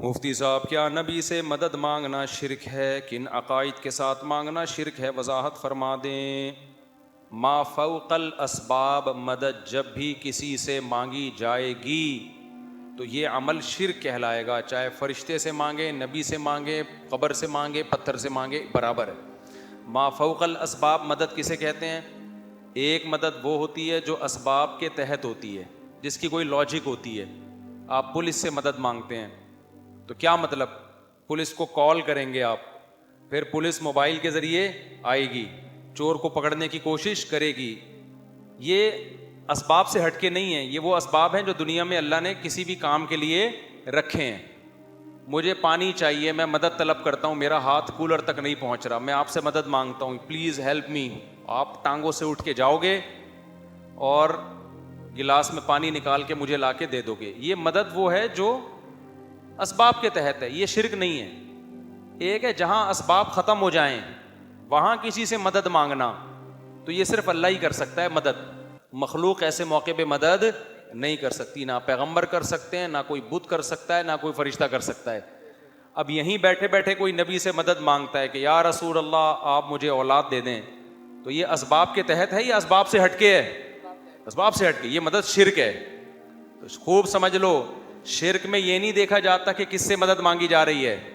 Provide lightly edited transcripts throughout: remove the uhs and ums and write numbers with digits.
مفتی صاحب، کیا نبی سے مدد مانگنا شرک ہے؟ کن عقائد کے ساتھ مانگنا شرک ہے؟ وضاحت فرما دیں۔ ما فوق الاسباب مدد جب بھی کسی سے مانگی جائے گی تو یہ عمل شرک کہلائے گا، چاہے فرشتے سے مانگے، نبی سے مانگے، قبر سے مانگے، پتھر سے مانگے، برابر ہے۔ ما فوق الاسباب مدد کسے کہتے ہیں؟ ایک مدد وہ ہوتی ہے جو اسباب کے تحت ہوتی ہے، جس کی کوئی لاجک ہوتی ہے۔ آپ پولیس سے مدد مانگتے ہیں تو کیا مطلب؟ پولیس کو کال کریں گے آپ، پھر پولیس موبائل کے ذریعے آئے گی، چور کو پکڑنے کی کوشش کرے گی۔ یہ اسباب سے ہٹ کے نہیں ہیں، یہ وہ اسباب ہیں جو دنیا میں اللہ نے کسی بھی کام کے لیے رکھے ہیں۔ مجھے پانی چاہیے، میں مدد طلب کرتا ہوں، میرا ہاتھ کولر تک نہیں پہنچ رہا، میں آپ سے مدد مانگتا ہوں، پلیز ہیلپ می۔ آپ ٹانگوں سے اٹھ کے جاؤ گے اور گلاس میں پانی نکال کے مجھے لا کے دے دو گے۔ یہ مدد وہ ہے جو اسباب کے تحت ہے، یہ شرک نہیں ہے۔ ایک ہے جہاں اسباب ختم ہو جائیں وہاں کسی سے مدد مانگنا، تو یہ صرف اللہ ہی کر سکتا ہے مدد، مخلوق ایسے موقع پہ مدد نہیں کر سکتی، نہ پیغمبر کر سکتے ہیں، نہ کوئی بت کر سکتا ہے، نہ کوئی فرشتہ کر سکتا ہے۔ اب یہیں بیٹھے بیٹھے کوئی نبی سے مدد مانگتا ہے کہ یا رسول اللہ آپ مجھے اولاد دے دیں، تو یہ اسباب کے تحت ہے یا اسباب سے ہٹ کے ہے؟ اسباب سے ہٹ کے، یہ مدد شرک ہے۔ تو خوب سمجھ لو، شرک میں یہ نہیں دیکھا جاتا کہ کس سے مدد مانگی جا رہی ہے،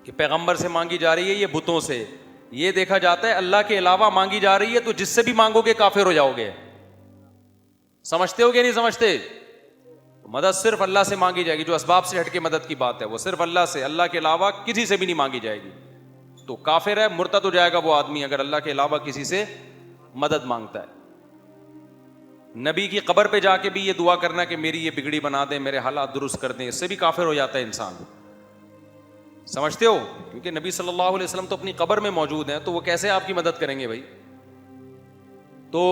کہ پیغمبر سے مانگی جا رہی ہے، یہ بتوں سے۔ یہ دیکھا جاتا ہے اللہ کے علاوہ مانگی جا رہی ہے تو جس سے بھی مانگو گے کافر ہو جاؤ گے۔ سمجھتے ہو کہ نہیں سمجھتے؟ مدد صرف اللہ سے مانگی جائے گی، جو اسباب سے ہٹ کے مدد کی بات ہے وہ صرف اللہ سے، اللہ کے علاوہ کسی سے بھی نہیں مانگی جائے گی۔ تو کافر ہے، مرتد ہو جائے گا وہ آدمی اگر اللہ کے علاوہ کسی سے مدد مانگتا ہے۔ نبی کی قبر پہ جا کے بھی یہ دعا کرنا کہ میری یہ بگڑی بنا دیں، میرے حالات درست کر دیں، اس سے بھی کافر ہو جاتا ہے انسان۔ سمجھتے ہو؟ کیونکہ نبی صلی اللہ علیہ وسلم تو اپنی قبر میں موجود ہیں، تو وہ کیسے آپ کی مدد کریں گے بھائی؟ تو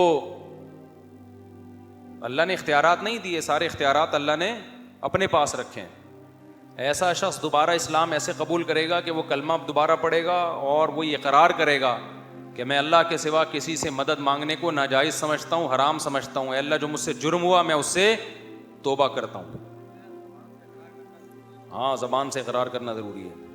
اللہ نے اختیارات نہیں دیے، سارے اختیارات اللہ نے اپنے پاس رکھے ہیں۔ ایسا شخص دوبارہ اسلام ایسے قبول کرے گا کہ وہ کلمہ دوبارہ پڑھے گا اور وہ یہ اقرار کرے گا کہ میں اللہ کے سوا کسی سے مدد مانگنے کو ناجائز سمجھتا ہوں، حرام سمجھتا ہوں، اے اللہ جو مجھ سے جرم ہوا میں اس سے توبہ کرتا ہوں۔ ہاں، زبان سے اقرار کرنا ضروری ہے۔